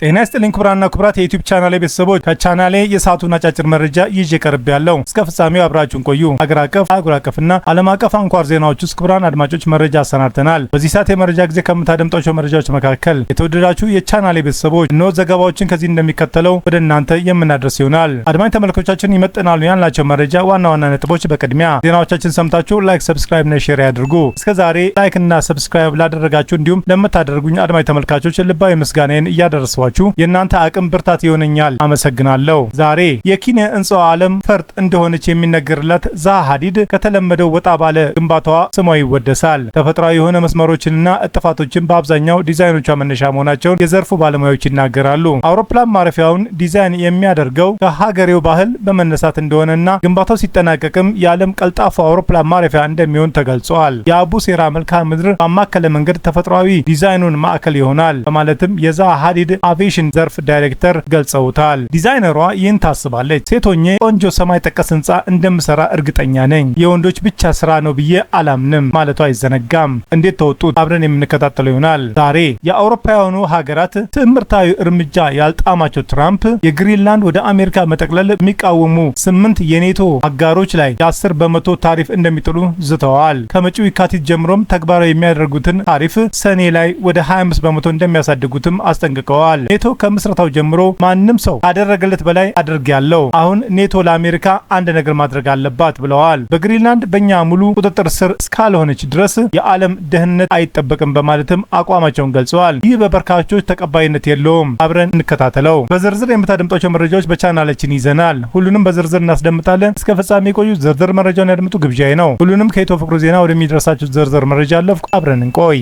ጤና ይስጥልኝ ክቡራንና ክቡራት የዩቲዩብ ቻናሌ ቤተሰቦች፣ ከቻናሌ የሰዓቱን አጫጭር መረጃ ይዤ ቀርቤያለሁ። እስከ ፍጻሜው አብራችሁን ቆዩ። አገር አቀፍ፣ አህጉር አቀፍና ዓለም አቀፍ አንኳር ዜናዎች ውስጥ ክቡራን አድማጮች መረጃ አሰናድተናል። በዚህ ሰዓት የመረጃ ጊዜ ከምታደምጧቸው መረጃዎች መካከል የተወደዳችሁ የቻናሌ ቤተሰቦች እነሆ ዘገባዎችን ከዚህ እንደሚከተለው ወደ እናንተ የምናደርስ ይሆናል። አድማጭ ተመልካቾቻችን ይመጥናሉ ያልናቸው መረጃ ዋና ዋና ነጥቦች በቅድሚያ ዜናዎቻችን ሰምታችሁ ላይክ፣ ሰብስክራይብ እና ሼር ያድርጉ። እስከዛሬ ላይክ እና ሰብስክራይብ ላደረጋችሁ እንዲሁም ለምታደርጉኝ አድማጭ ተመልካቾች ልባዊ ምስጋናዬን እያደረስኳችሁ የእናንተ አቅም ብርታት ይሆነኛል። አመሰግናለሁ። ዛሬ የኪነ ህንጻው ዓለም ፈርጥ እንደሆነች የሚነገርላት ዛሃ ሐዲድ ከተለመደው ወጣ ባለ ግንባታዋ ስሟ ይወደሳል። ተፈጥሯዊ የሆነ መስመሮችንና እጥፋቶችን በአብዛኛው ዲዛይኖቿ መነሻ መሆናቸውን የዘርፉ ባለሙያዎች ይናገራሉ። አውሮፕላን ማረፊያውን ዲዛይን የሚያደርገው ከሀገሬው ባህል በመነሳት እንደሆነና ግንባታው ሲጠናቀቅም የዓለም ቀልጣፋ አውሮፕላን ማረፊያ እንደሚሆን ተገልጿል። የአቡ ሴራ መልክዓ ምድር ባማከለ መንገድ ተፈጥሯዊ ዲዛይኑን ማዕከል ይሆናል በማለትም የዛሃ ሐዲድ አቪዬሽን ዘርፍ ዳይሬክተር ገልጸውታል። ዲዛይነሯ ይህን ታስባለች። ሴቶኜ ቆንጆ ሰማይ ጠቀስ ህንጻ እንደምሰራ እርግጠኛ ነኝ። የወንዶች ብቻ ስራ ነው ብዬ አላምንም ማለቷ አይዘነጋም። እንዴት ተወጡት? አብረን የምንከታተለው ይሆናል። ዛሬ የአውሮፓውያኑ ሀገራት ትዕምርታዊ እርምጃ ያልጣማቸው ትራምፕ የግሪንላንድ ወደ አሜሪካ መጠቅለል የሚቃወሙ 8 የኔቶ አጋሮች ላይ የ10 በመቶ ታሪፍ እንደሚጥሉ ዝተዋል። ከመጪው የካቲት ጀምሮም ተግባራዊ የሚያደርጉትን ታሪፍ ሰኔ ላይ ወደ 25 በመቶ እንደሚያሳድጉትም አስጠንቅቀዋል። ኔቶ ከምስረታው ጀምሮ ማንም ሰው ካደረገለት በላይ አድርጌያለሁ። አሁን ኔቶ ለአሜሪካ አንድ ነገር ማድረግ አለባት ብለዋል። በግሪንላንድ በእኛ ሙሉ ቁጥጥር ስር እስካልሆነች ድረስ የዓለም ደህንነት አይጠበቅም በማለትም አቋማቸውን ገልጸዋል። ይህ በበርካቶች ተቀባይነት የለውም። አብረን እንከታተለው። በዝርዝር የምታደምጧቸው መረጃዎች በቻናላችን ይዘናል። ሁሉንም በዝርዝር እናስደምጣለን። እስከ ፍጻሜ ቆዩ። ዝርዝር መረጃውን ያድምጡ ግብዣዬ ነው። ሁሉንም ከኢትዮ ፍቅሩ ዜና ወደሚደርሳችሁ ዝርዝር መረጃ አለፍኩ። አብረን እንቆይ።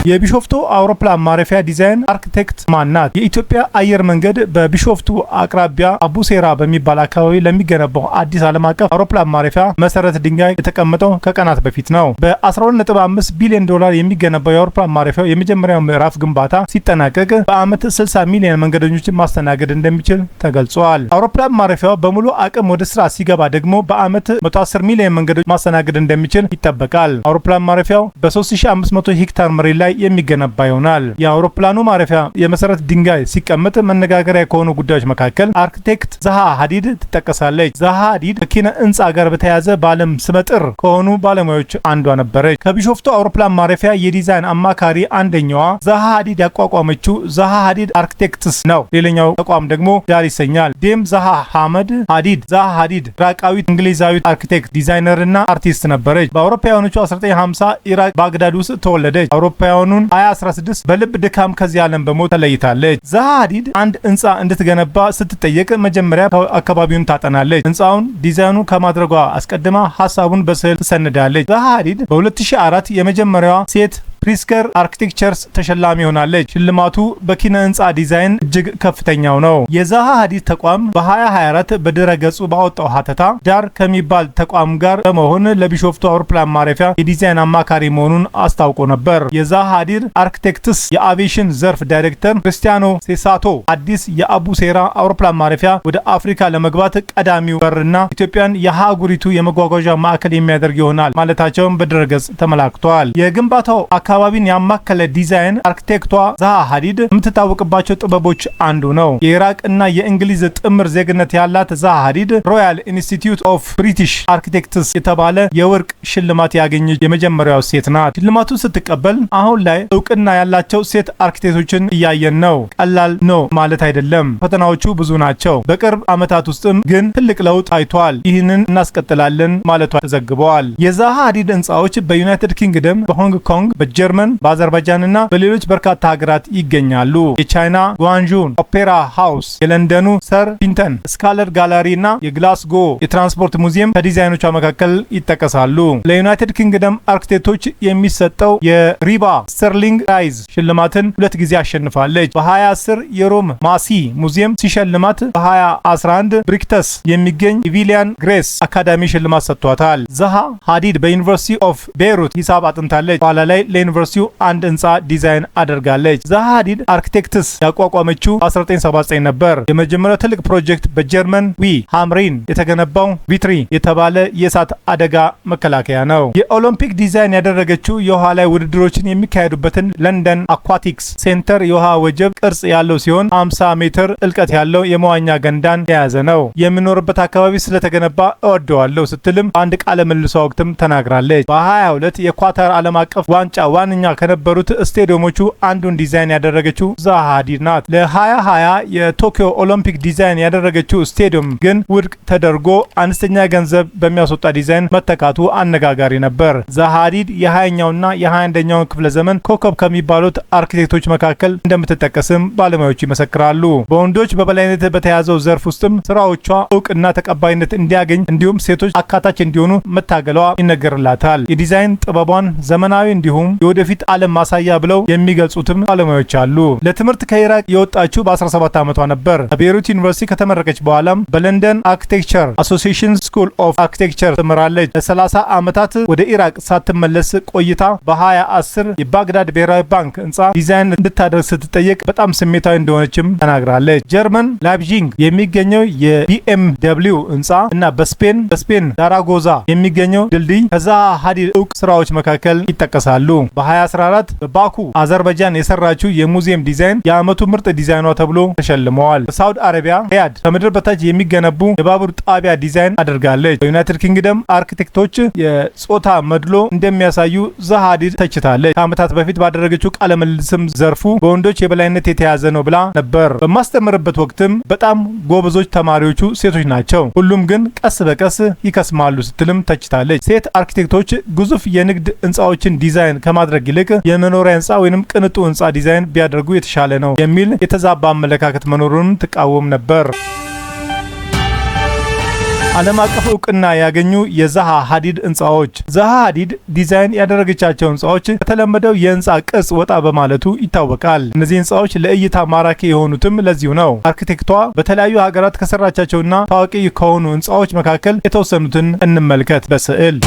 የቢሾፍቱ አውሮፕላን ማረፊያ ዲዛይን አርክቴክት ማናት? የኢትዮጵያ አየር መንገድ በቢሾፍቱ አቅራቢያ አቡሴራ በሚባል አካባቢ ለሚገነባው አዲስ ዓለም አቀፍ አውሮፕላን ማረፊያ መሰረት ድንጋይ የተቀመጠው ከቀናት በፊት ነው። በ12.5 ቢሊዮን ዶላር የሚገነባው የአውሮፕላን ማረፊያው የመጀመሪያው ምዕራፍ ግንባታ ሲጠናቀቅ በዓመት 60 ሚሊዮን መንገደኞችን ማስተናገድ እንደሚችል ተገልጿል። አውሮፕላን ማረፊያው በሙሉ አቅም ወደ ስራ ሲገባ ደግሞ በዓመት 110 ሚሊዮን መንገደኞች ማስተናገድ እንደሚችል ይጠበቃል። አውሮፕላን ማረፊያው በ3500 ሄክታር መሬት ላይ የሚገነባ ይሆናል። የአውሮፕላኑ ማረፊያ የመሰረት ድንጋይ ሲቀመጥ መነጋገሪያ ከሆኑ ጉዳዮች መካከል አርክቴክት ዛሃ ሐዲድ ትጠቀሳለች። ዛሃ ሐዲድ ከኪነ ህንጻ ጋር በተያያዘ በዓለም ስመጥር ከሆኑ ባለሙያዎች አንዷ ነበረች። ከቢሾፍቱ አውሮፕላን ማረፊያ የዲዛይን አማካሪ አንደኛዋ ዛሃ ሐዲድ ያቋቋመችው ዛሃ ሐዲድ አርክቴክትስ ነው። ሌላኛው ተቋም ደግሞ ዳር ይሰኛል። ዴም ዛሃ ሐመድ ሐዲድ ዛሃ ሐዲድ ኢራቃዊት እንግሊዛዊት አርክቴክት ዲዛይነርና አርቲስት ነበረች። በአውሮፓውያኖቹ 1950 ኢራቅ ባግዳድ ውስጥ ተወለደች። አውሮፓውያኑን 2016 በልብ ድካም ከዚህ ዓለም በሞት ተለይታለች። ዛሃ ሐዲድ አንድ ህንጻ እንድትገነባ ስትጠየቅ መጀመሪያ አካባቢውን ታጠናለች። ህንጻውን ዲዛይኑ ከማድረጓ አስቀድማ ሀሳቡን በስዕል ትሰንዳለች። ዛሃ ሐዲድ በ2004 የመጀመሪያዋ ሴት ፕሪስከር አርክቴክቸርስ ተሸላሚ ሆናለች። ሽልማቱ በኪነ ህንጻ ዲዛይን እጅግ ከፍተኛው ነው። የዛሃ ሐዲድ ተቋም በ2024 በድረ ገጹ ባወጣው ሀተታ ዳር ከሚባል ተቋም ጋር በመሆን ለቢሾፍቱ አውሮፕላን ማረፊያ የዲዛይን አማካሪ መሆኑን አስታውቆ ነበር። የዛሃ ሐዲድ አርክቴክትስ የአቪዬሽን ዘርፍ ዳይሬክተር ክርስቲያኖ ሴሳቶ አዲስ የአቡ ሴራ አውሮፕላን ማረፊያ ወደ አፍሪካ ለመግባት ቀዳሚው በርና ኢትዮጵያን የአህጉሪቱ የመጓጓዣ ማዕከል የሚያደርግ ይሆናል ማለታቸውን በድረ ገጽ ተመላክቷል። የግንባታው አካባቢን ያማከለ ዲዛይን አርክቴክቷ ዛሃ ሐዲድ የምትታወቅባቸው ጥበቦች አንዱ ነው። የኢራቅ እና የእንግሊዝ ጥምር ዜግነት ያላት ዛሃ ሐዲድ ሮያል ኢንስቲትዩት ኦፍ ብሪቲሽ አርክቴክትስ የተባለ የወርቅ ሽልማት ያገኘች የመጀመሪያው ሴት ናት። ሽልማቱን ስትቀበል አሁን ላይ እውቅና ያላቸው ሴት አርክቴክቶችን እያየን ነው። ቀላል ነው ማለት አይደለም። ፈተናዎቹ ብዙ ናቸው። በቅርብ ዓመታት ውስጥም ግን ትልቅ ለውጥ ታይቷል። ይህንን እናስቀጥላለን ማለቷ ተዘግበዋል። የዛሃ ሐዲድ ህንጻዎች በዩናይትድ ኪንግደም፣ በሆንግ ኮንግ፣ ጀርመን፣ በአዘርባይጃንና በሌሎች በርካታ ሀገራት ይገኛሉ። የቻይና ጓንዡን ኦፔራ ሃውስ፣ የለንደኑ ሰር ፒንተን ስካለር ጋላሪ እና የግላስጎ የትራንስፖርት ሙዚየም ከዲዛይኖቿ መካከል ይጠቀሳሉ። ለዩናይትድ ኪንግደም አርክቴክቶች የሚሰጠው የሪባ ስተርሊንግ ፕራይዝ ሽልማትን 2 ጊዜ አሸንፋለች። በ2010 የሮም ማሲ ሙዚየም ሲሸልማት በ2011 ብሪክተስ የሚገኝ ኢቪሊያን ግሬስ አካዳሚ ሽልማት ሰጥቷታል። ዛሃ ሐዲድ በዩኒቨርሲቲ ኦፍ ቤይሩት ሂሳብ አጥንታለች። ኋላ ላይ ለዩኒቨርሲቲው አንድ ህንፃ ዲዛይን አድርጋለች። ዛሃ ሀዲድ አርኪቴክትስ ያቋቋመችው 1979 ነበር። የመጀመሪያው ትልቅ ፕሮጀክት በጀርመን ሃምሪን የተገነባው ቪትሪ የተባለ የእሳት አደጋ መከላከያ ነው። የኦሎምፒክ ዲዛይን ያደረገችው የውሃ ላይ ውድድሮችን የሚካሄዱበትን ለንደን አኳቲክስ ሴንተር የውሃ ወጀብ ቅርጽ ያለው ሲሆን 50 ሜትር ጥልቀት ያለው የመዋኛ ገንዳን የያዘ ነው። የምኖርበት አካባቢ ስለተገነባ እወደዋለሁ ስትልም በአንድ ቃለ ምልልሷ ወቅትም ተናግራለች። በ22 የኳታር ዓለም አቀፍ ዋንጫ ዋነኛ ከነበሩት ስቴዲየሞቹ አንዱን ዲዛይን ያደረገችው ዛሃ ሀዲድ ናት። ለ2020 የቶኪዮ ኦሎምፒክ ዲዛይን ያደረገችው ስቴዲየም ግን ውድቅ ተደርጎ አነስተኛ ገንዘብ በሚያስወጣ ዲዛይን መተካቱ አነጋጋሪ ነበር። ዛሃ ሀዲድ የ20ኛውና የ21ኛው ክፍለ ዘመን ኮከብ ከሚባሉት አርኪቴክቶች መካከል እንደምትጠቀስም ባለሙያዎች ይመሰክራሉ። በወንዶች በበላይነት በተያዘው ዘርፍ ውስጥም ስራዎቿ እውቅና ተቀባይነት እንዲያገኝ እንዲሁም ሴቶች አካታች እንዲሆኑ መታገሏ ይነገርላታል። የዲዛይን ጥበቧን ዘመናዊ እንዲሁም የወደፊት ዓለም ማሳያ ብለው የሚገልጹትም ባለሙያዎች አሉ። ለትምህርት ከኢራቅ የወጣችው በ17 ዓመቷ ነበር። በቤይሩት ዩኒቨርሲቲ ከተመረቀች በኋላም በለንደን አርኪቴክቸር አሶሲዬሽን ስኩል ኦፍ አርኪቴክቸር ትምራለች። ለ30 ዓመታት ወደ ኢራቅ ሳትመለስ ቆይታ በ2010 የባግዳድ ብሔራዊ ባንክ ህንፃ ዲዛይን እንድታደርግ ስትጠየቅ በጣም ስሜታዊ እንደሆነችም ተናግራለች። ጀርመን ላይፕዚግ የሚገኘው የቢኤምደብሊው ህንፃ እና በስፔን ዛራጎዛ የሚገኘው ድልድይ ከዛሃ ሀዲድ እውቅ ስራዎች መካከል ይጠቀሳሉ። በ2014 በባኩ አዘርባይጃን የሰራችው የሙዚየም ዲዛይን የዓመቱ ምርጥ ዲዛይኗ ተብሎ ተሸልመዋል። በሳውዲ አረቢያ ሪያድ ከምድር በታች የሚገነቡ የባቡር ጣቢያ ዲዛይን አድርጋለች። በዩናይትድ ኪንግደም አርኪቴክቶች የጾታ መድሎ እንደሚያሳዩ ዛሃ ሀዲድ ተችታለች። ከዓመታት በፊት ባደረገችው ቃለ ምልልስም ዘርፉ በወንዶች የበላይነት የተያዘ ነው ብላ ነበር። በማስተምርበት ወቅትም በጣም ጎበዞች ተማሪዎቹ ሴቶች ናቸው፣ ሁሉም ግን ቀስ በቀስ ይከስማሉ ስትልም ተችታለች። ሴት አርኪቴክቶች ግዙፍ የንግድ ህንፃዎችን ዲዛይን ከማድረግ ይልቅ የመኖሪያ ህንፃ ወይም ቅንጡ ህንፃ ዲዛይን ቢያደርጉ የተሻለ ነው የሚል የተዛባ አመለካከት መኖሩን ትቃወም ነበር። ዓለም አቀፍ እውቅና ያገኙ የዛሃ ሀዲድ ህንፃዎች። ዛሃ ሀዲድ ዲዛይን ያደረገቻቸው ህንፃዎች ከተለመደው የህንፃ ቅርጽ ወጣ በማለቱ ይታወቃል። እነዚህ ህንፃዎች ለእይታ ማራኪ የሆኑትም ለዚሁ ነው። አርኪቴክቷ በተለያዩ ሀገራት ከሰራቻቸውና ታዋቂ ከሆኑ ህንፃዎች መካከል የተወሰኑትን እንመልከት በስዕል።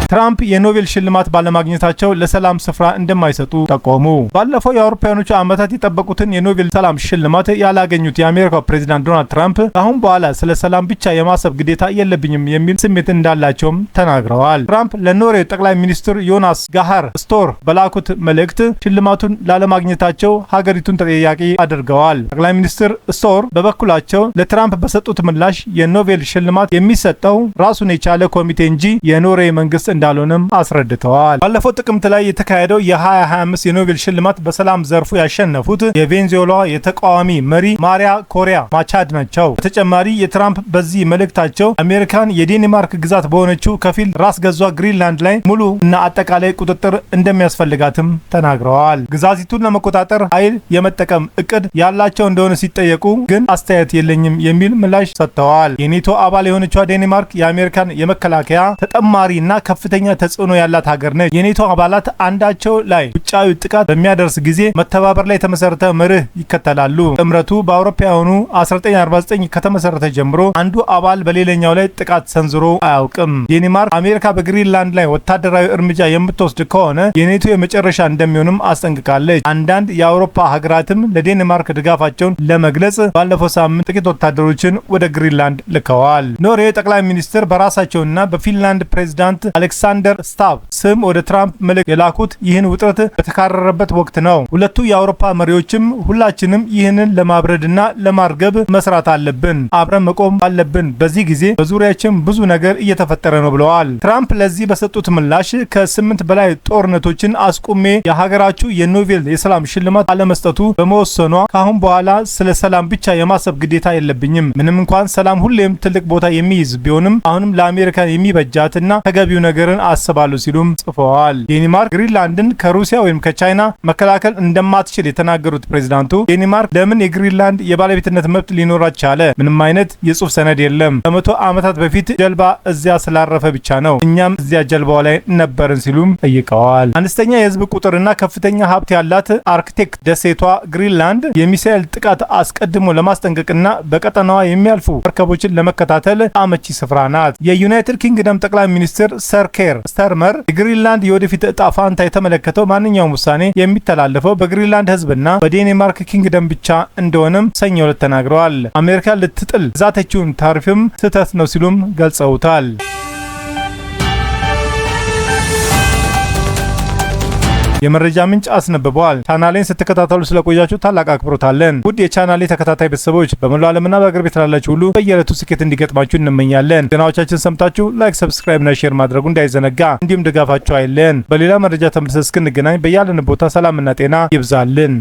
ትራምፕ የኖቤል ሽልማት ባለማግኘታቸው ለሰላም ስፍራ እንደማይሰጡ ጠቆሙ። ባለፈው የአውሮፓውያኖቹ ዓመታት የጠበቁትን የኖቤል ሰላም ሽልማት ያላገኙት የአሜሪካው ፕሬዝዳንት ዶናልድ ትራምፕ አሁን በኋላ ስለ ሰላም ብቻ የማሰብ ግዴታ የለብኝም የሚል ስሜት እንዳላቸውም ተናግረዋል። ትራምፕ ለኖርዌይ ጠቅላይ ሚኒስትር ዮናስ ጋሃር ስቶር በላኩት መልእክት ሽልማቱን ላለማግኘታቸው ሀገሪቱን ተጠያቂ አድርገዋል። ጠቅላይ ሚኒስትር ስቶር በበኩላቸው ለትራምፕ በሰጡት ምላሽ የኖቤል ሽልማት የሚሰጠው ራሱን የቻለ ኮሚቴ እንጂ የኖርዌይ መንግስት እንዳልሆነም አስረድተዋል። ባለፈው ጥቅምት ላይ የተካሄደው የ2025 የኖቤል ሽልማት በሰላም ዘርፉ ያሸነፉት የቬንዙዌላ የተቃዋሚ መሪ ማሪያ ኮሪያ ማቻድ ናቸው። በተጨማሪ የትራምፕ በዚህ መልእክታቸው አሜሪካን የዴንማርክ ግዛት በሆነችው ከፊል ራስ ገዟ ግሪንላንድ ላይ ሙሉ እና አጠቃላይ ቁጥጥር እንደሚያስፈልጋትም ተናግረዋል። ግዛቲቱን ለመቆጣጠር ኃይል የመጠቀም እቅድ ያላቸው እንደሆነ ሲጠየቁ ግን አስተያየት የለኝም የሚል ምላሽ ሰጥተዋል። የኔቶ አባል የሆነችው ዴንማርክ የአሜሪካን የመከላከያ ተጠማሪና ከፍተኛ ተጽዕኖ ያላት ሀገር ነች። የኔቶ አባላት አንዳቸው ላይ ውጫዊ ጥቃት በሚያደርስ ጊዜ መተባበር ላይ የተመሰረተ መርህ ይከተላሉ። ጥምረቱ በአውሮፓውያኑ 1949 ከተመሰረተ ጀምሮ አንዱ አባል በሌላኛው ላይ ጥቃት ሰንዝሮ አያውቅም። ዴንማርክ አሜሪካ በግሪንላንድ ላይ ወታደራዊ እርምጃ የምትወስድ ከሆነ የኔቶ የመጨረሻ እንደሚሆንም አስጠንቅቃለች። አንዳንድ የአውሮፓ ሀገራትም ለዴንማርክ ድጋፋቸውን ለመግለጽ ባለፈው ሳምንት ጥቂት ወታደሮችን ወደ ግሪንላንድ ልከዋል። ኖርዌይ ጠቅላይ ሚኒስትር በራሳቸውና በፊንላንድ ፕሬዝዳንት አሌክሳንደር ስታብ ስም ወደ ትራምፕ መልእክት የላኩት ይህን ውጥረት በተካረረበት ወቅት ነው። ሁለቱ የአውሮፓ መሪዎችም ሁላችንም ይህንን ለማብረድና ለማርገብ መስራት አለብን፣ አብረን መቆም አለብን፣ በዚህ ጊዜ በዙሪያችን ብዙ ነገር እየተፈጠረ ነው ብለዋል። ትራምፕ ለዚህ በሰጡት ምላሽ ከ8 በላይ ጦርነቶችን አስቁሜ የሀገራችሁ የኖቤል የሰላም ሽልማት አለመስጠቱ በመወሰኗ ካሁን በኋላ ስለ ሰላም ብቻ የማሰብ ግዴታ የለብኝም። ምንም እንኳን ሰላም ሁሌም ትልቅ ቦታ የሚይዝ ቢሆንም አሁንም ለአሜሪካ የሚበጃትና ተገቢው ነገርን አስባሉ ሲሉም ጽፈዋል። ዴንማርክ ግሪንላንድን ከሩሲያ ወይም ከቻይና መከላከል እንደማትችል የተናገሩት ፕሬዚዳንቱ ዴንማርክ ለምን የግሪንላንድ የባለቤትነት መብት ሊኖራት ቻለ? ምንም አይነት የጽሑፍ ሰነድ የለም። ከመቶ ዓመታት በፊት ጀልባ እዚያ ስላረፈ ብቻ ነው እኛም እዚያ ጀልባው ላይ ነበርን ሲሉም ጠይቀዋል። አነስተኛ የህዝብ ቁጥርና ከፍተኛ ሀብት ያላት አርክቲክ ደሴቷ ግሪንላንድ የሚሳኤል ጥቃት አስቀድሞ ለማስጠንቀቅና በቀጠናዋ የሚያልፉ መርከቦችን ለመከታተል አመቺ ስፍራ ናት። የዩናይትድ ኪንግደም ጠቅላይ ሚኒስትር ሰር ኬር ስተርመር የግሪንላንድ የወደፊት እጣ ፋንታ የተመለከተው ማንኛውም ውሳኔ የሚተላለፈው በግሪንላንድ ህዝብና በዴንማርክ ኪንግደም ብቻ እንደሆነም ሰኞ ዕለት ተናግረዋል። አሜሪካ ልትጥል ዛተችውን ታሪፍም ስህተት ነው ሲሉም ገልጸውታል። የመረጃ ምንጭ አስነብበዋል። ቻናሌን ስትከታተሉ ስለቆያችሁ ታላቅ አክብሮት አለን። ውድ የቻናሌ ተከታታይ ቤተሰቦች በመላው ዓለምና በአገር ቤት ላላችሁ ሁሉ በየዕለቱ ስኬት እንዲገጥማችሁ እንመኛለን። ዜናዎቻችን ሰምታችሁ ላይክ፣ ሰብስክራይብ እና ሼር ማድረጉ እንዳይዘነጋ፣ እንዲሁም ድጋፋችሁ አይለን። በሌላ መረጃ ተመልሰን እስክንገናኝ በያለን ቦታ ሰላምና ጤና ይብዛልን።